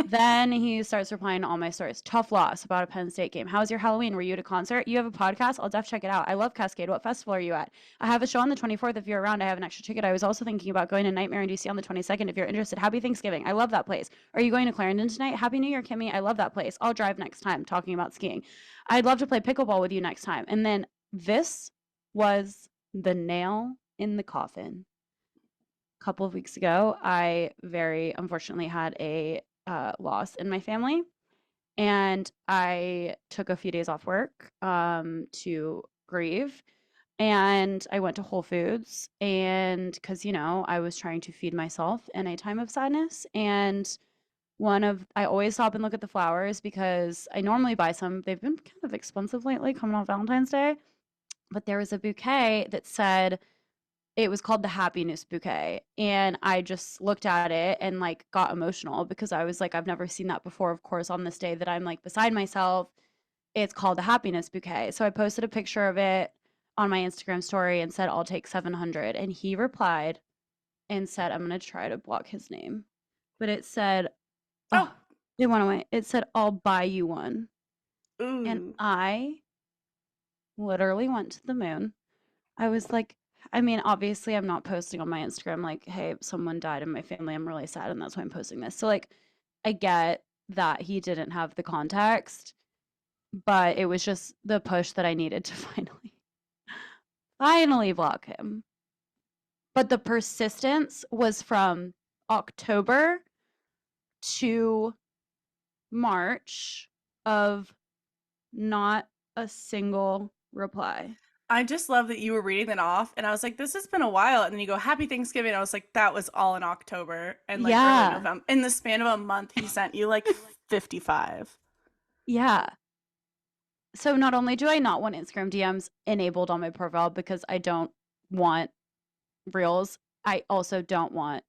Then he starts replying to all my stories. "Tough loss about a Penn State game. How's your Halloween? Were you at a concert? You have a podcast? I'll def check it out. I love Cascade. What festival are you at? I have a show on the 24th if you're around. I have an extra ticket. I was also thinking about going to Nightmare in DC on the 22nd if you're interested. Happy Thanksgiving. I love that place. Are you going to Clarendon tonight? Happy New Year, Kimmy. I love that place. I'll drive next time." Talking about skiing. "I'd love to play pickleball with you next time." And then this was the nail in the coffin. A couple of weeks ago, I very unfortunately had a loss in my family, and I took a few days off work to grieve. And I went to Whole Foods, and because I was trying to feed myself in a time of sadness. And I always stop and look at the flowers because I normally buy some. They've been kind of expensive lately, coming on Valentine's Day. But there was a bouquet that said, it was called the happiness bouquet, and I just looked at it and like got emotional because I was like, I've never seen that before. Of course, on this day that I'm like beside myself, it's called the happiness bouquet. So I posted a picture of it on my Instagram story and said, "I'll take 700." And he replied and said, I'm going to try to block his name, but it said, Oh, oh, it went away. It said, "I'll buy you one." And ooh. I literally went to the moon. I was like, I mean, obviously, I'm not posting on my Instagram like, "Hey, someone died in my family. I'm really sad, and that's why I'm posting this." So, like, I get that he didn't have the context, but it was just the push that I needed to finally block him. But the persistence was from October to March of not a single reply. I just love that you were reading that off, and I was like, this has been a while. And then you go, Happy Thanksgiving. I was like, that was all in October and like early Yeah. November. In the span of a month, he sent you like 55. Yeah. So not only do I not want Instagram DMs enabled on my profile because I don't want reels, I also don't want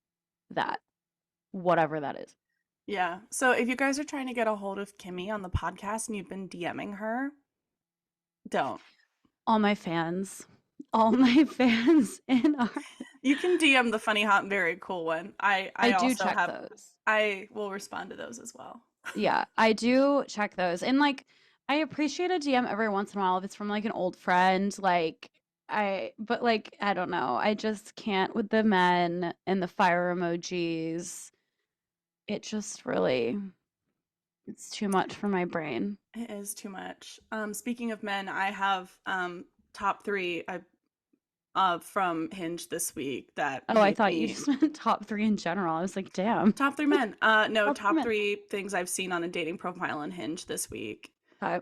that, whatever that is. Yeah. So if you guys are trying to get a hold of Kimmy on the podcast and you've been DMing her, don't. All my fans, all my fans in our You can DM the funny, hot, and very cool one. I I do also check have. those. I will respond to those as well. Yeah, I do check those. And like I appreciate a DM every once in a while if it's from like an old friend. But like I don't know. I just can't with the men and the fire emojis. It just really it's too much for my brain. It is too much. Speaking of men, I have top three from Hinge this week that Oh, I made thought you me just meant top 3 in general. I was like, "Damn." top three men. No, Top 3 top men. three things I've seen on a dating profile on Hinge this week. Okay.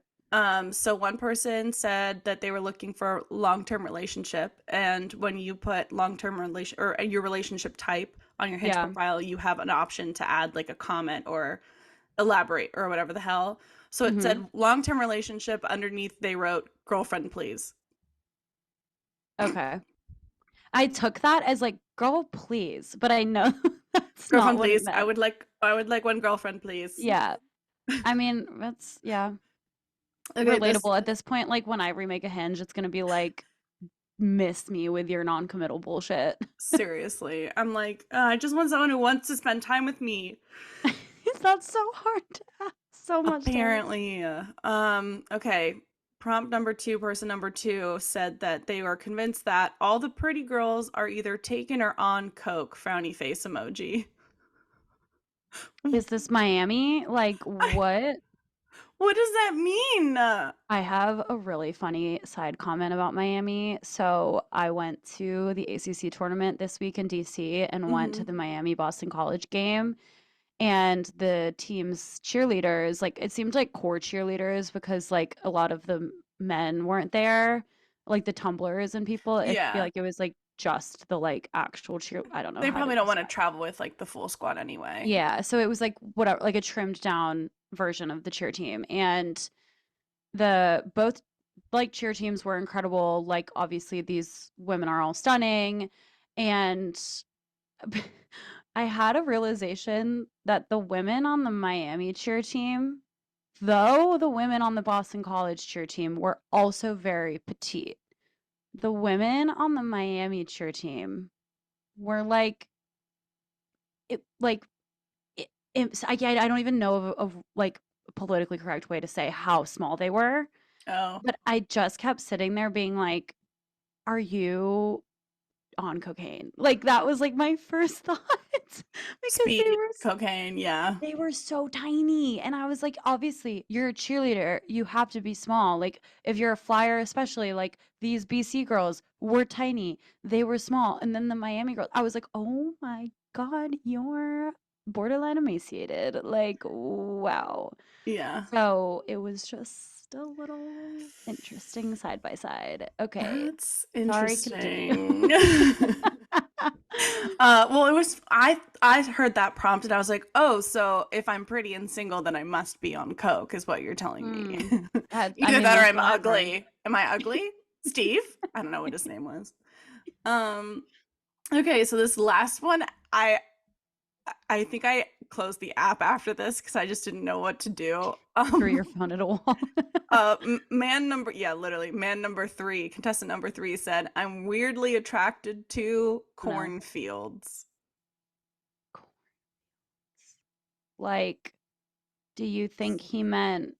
So one person said that they were looking for a long-term relationship, and when you put long-term relation or your relationship type on your Hinge Yeah. profile, you have an option to add like a comment or elaborate or whatever the hell. So it Mhm. said long-term relationship. Underneath, they wrote girlfriend, please. Okay. I took that as like, "Girl, please," but I know that's not Girlfriend, what it please. meant. I would like one girlfriend, please. Yeah. I mean, that's yeah, Okay, this relatable at this point. Like when I remake a Hinge, it's gonna be like, "Miss me with your non-committal bullshit." seriously. I'm like, I just want someone who wants to spend time with me. That's so hard to ask. So much to ask. Apparently, okay. Prompt number two, person number two said that they were convinced that all the pretty girls are either taken or on coke, frowny face emoji. Is this Miami? Like, what? What does that mean? I have a really funny side comment about Miami. So I went to the ACC tournament this week in DC and went to Hmm. the Miami Boston College game. And the team's cheerleaders, like it seemed like core cheerleaders because like a lot of the men weren't there, like the tumblers and people. I feel Yeah. like it was like just the like actual cheer. I don't know They how to probably don't want to describe. travel with like the full squad anyway. Yeah, so it was like whatever, like a trimmed down version of the cheer team. And the both like cheer teams were incredible. Like obviously these women are all stunning and I had a realization that the women on the Miami cheer team, though the women on the Boston College cheer team were also very petite. The women on the Miami cheer team were like it like I don't even know of like a politically correct way to say how small they were, Oh, but I just kept sitting there being like, "Are you on cocaine?" Like that was like my first thought because speed, cocaine, yeah. they were so tiny. And I was like, obviously, you're a cheerleader. You have to be small. Like, if you're a flyer, especially, like these BC girls were tiny. They were small. And then the Miami girls, I was like, oh my God, you're borderline emaciated. Like, wow. Yeah. So it was just a little interesting side by side. Okay. That's Sorry, continue. interesting. Well, it was I heard that prompt and I was like, "Oh, so if I'm pretty and single, then I must be on coke," is what you're telling me. Hmm. I Either mean, that or that's I'm what I've heard. ugly. Am I ugly? Steve? I don't know what his name was. Um, okay, so this last one, I I think I closed the app after this because I just didn't know what to do. Threw your phone at a wall. Man number, yeah, literally, man number three, contestant number three said, "I'm weirdly attracted to No. cornfields." Like, do you think he meant,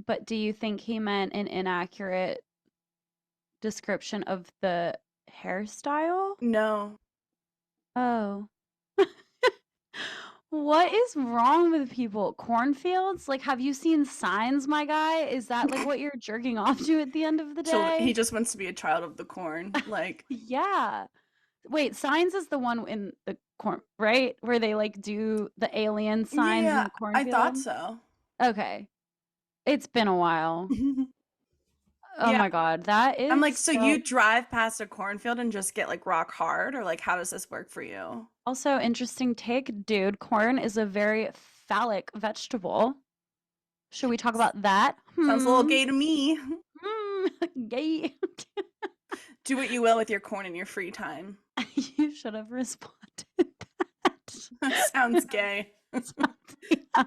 but do you think he meant an inaccurate description of the hairstyle? No. Oh. What is wrong with people? Cornfields? Like, have you seen Signs, my guy? Is that like what you're jerking off to at the end of the He day? just wants to be a child of the corn. Like, Yeah. Wait, Signs is the one in the corn, right? Where they like do the alien signs in yeah, the I thought cornfield? so. Okay. It's been a while. Oh Yeah, my God, that I'm is like, so you so drive past a cornfield and just get like rock hard, or like, how does this work for you? also interesting take, dude. Corn is a very phallic vegetable. Should we talk about that? Sounds a little Hmm. gay to me. Hmm. Gay. Do what you will with your corn in your free time. You should have responded that. Sounds gay. Yeah.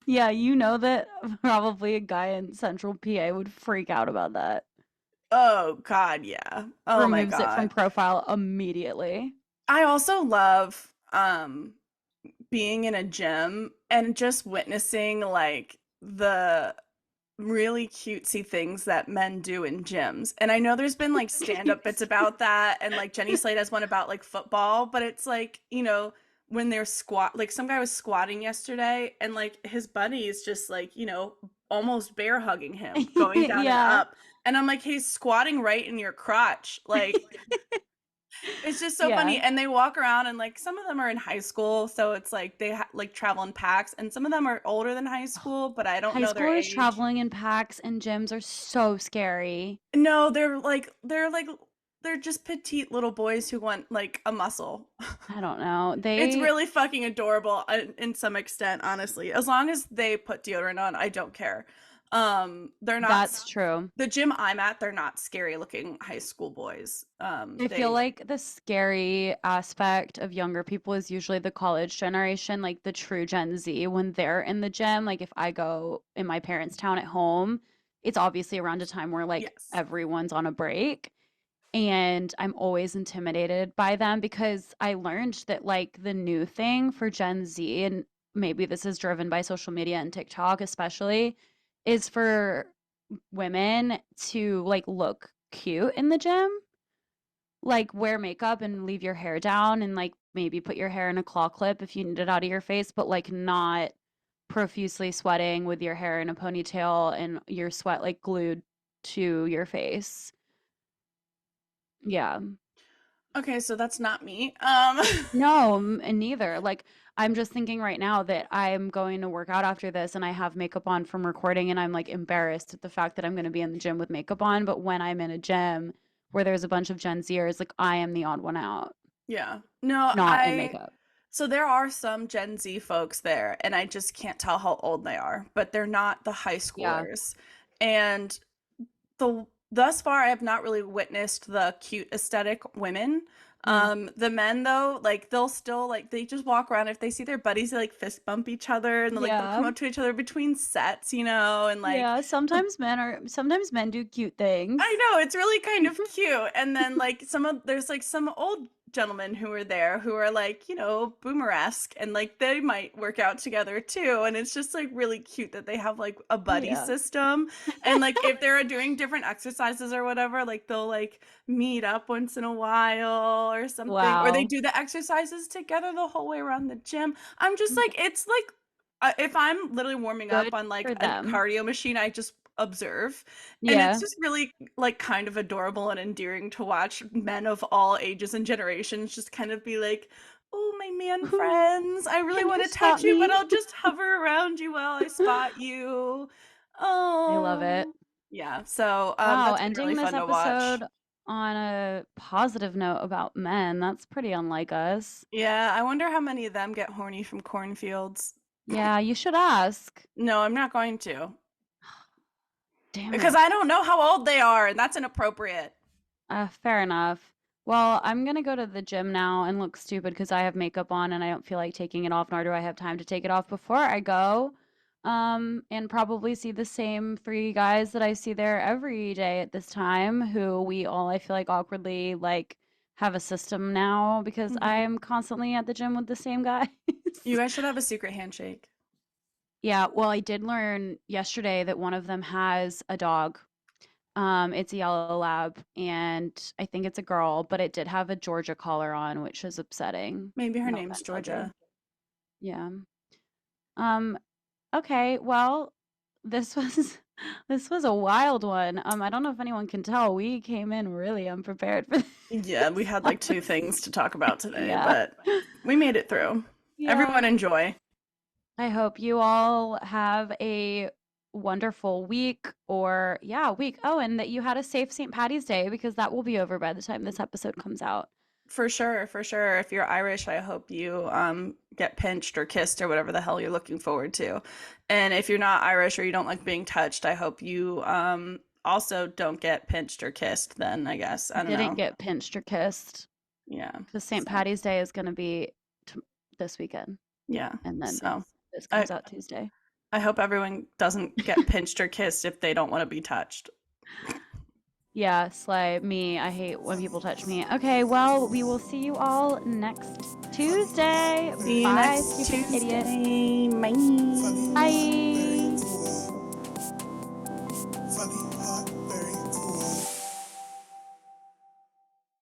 Yeah, you know that probably a guy in Central PA would freak out about that. Oh God, yeah. Oh my Removes it from God. profile immediately. I also love being in a gym and just witnessing like the really cutesy things that men do in gyms. And I know there's been like stand-up bits about that and like Jenny Slate has one about like football, but it's like, when they're like some guy was squatting yesterday and like his buddy is just like, almost bear hugging him, going down and Yeah. up. And I'm like, he's squatting right in your crotch. Like it's just so Yeah. funny. And they walk around and like some of them are in high school, so it's like they like travel in packs, and some of them are older than high school, but I don't High know their schoolers age. traveling in packs and gyms are so scary. No, they're just petite little boys who want like a muscle. I don't know. It's They really fucking adorable in some extent, honestly. As long as they put deodorant on, I don't care. They're not That's true. the gym I'm at, they're not scary looking high school boys. I feel They like the scary aspect of younger people is usually the college generation, like the true Gen Z when they're in the gym. Like if I go in my parents' town at home, it's obviously around a time where like yes. everyone's on a break. And I'm always intimidated by them because I learned that like the new thing for Gen Z, and maybe this is driven by social media and TikTok especially, is for women to like look cute in the gym, like wear makeup and leave your hair down and like maybe put your hair in a claw clip if you need it out of your face, but like not profusely sweating with your hair in a ponytail and your sweat like glued to your face. Yeah. Okay, so that's not me. No, and neither. Like, I'm just thinking right now that I'm going to work out after this and I have makeup on from recording, and I'm like embarrassed at the fact that I'm going to be in the gym with makeup on. But when I'm in a gym where there's a bunch of Gen Zers, like, I am the odd one out, Yeah. No, not in makeup. so there are some Gen Z folks there, and I just can't tell how old they are, but they're not the high Yeah. schoolers. And thus far I have not really witnessed the cute aesthetic women. Mm. The men though, like they'll still like they just walk around if they see their buddies, they like fist bump each other and like they'll Yeah. come up to each other between sets, and like Yeah. Sometimes men do cute things. I know it's really kind of cute. And then like there's like some old gentlemen who are there who are like, boomer-esque and like they might work out together too. And it's just like really cute that they have like a buddy Yeah. system. And like if they're doing different exercises or whatever, like they'll like meet up once in a while or something, or they Wow. do the exercises together the whole way around the gym. I'm just like, it's like if I'm literally warming up Good on like for a them. cardio machine, I just observe. And it's Yeah. just really like kind of adorable and endearing to watch men of all ages and generations just kind of be like, "Oh, my man friends, I really Can want you to spot touch you, but me? I'll just hover around you while I spot you." I love it. Oh. Yeah, so Wow, that's been ending really this fun to watch. episode on a positive note about men. That's pretty unlike us. Yeah, I wonder how many of them get horny from cornfields. Yeah, you should ask. No, I'm not going to. Damn Because it. I don't know how old they are, and that's inappropriate. Fair enough. Well, I'm gonna go to the gym now and look stupid because I have makeup on and I don't feel like taking it off, nor do I have time to take it off before I go. And probably see the same three guys that I see there every day at this time, who we all, I feel like, awkwardly like have a system now because Hmm. I'm constantly at the gym with the same guys. You guys should have a secret handshake. Yeah, well, I did learn yesterday that one of them has a dog. It's a yellow lab, and I think it's a girl, but it did have a Georgia collar on, which is upsetting. Maybe her No name's offense, Audrey. Georgia. Yeah. Um, okay, well, this was this was a wild one. I don't know if anyone can tell, we came in really unprepared for Yeah, we had like two this. things to talk about today, Yeah. but we made it through. Yeah. Everyone enjoy. I hope you all have a wonderful week, or yeah, week. Oh, and that you had a safe St. Patty's Day because that will be over by the time this episode comes out. For sure, for sure. If you're Irish, I hope you get pinched or kissed or whatever the hell you're looking forward to. And if you're not Irish or you don't like being touched, I hope you also don't get pinched or kissed then, I guess. I don't Didn't know. get pinched or kissed Yeah. because St. So, Patty's Day is going to be this weekend, Yeah. and then So this I comes out Tuesday. I hope everyone doesn't get pinched or kissed if they don't want to be touched. Yeah, slay me. I hate when people touch me. Okay, well, we will see you all next Tuesday. See you Bye, next stupid idiot. Tuesday. Bye. Bye.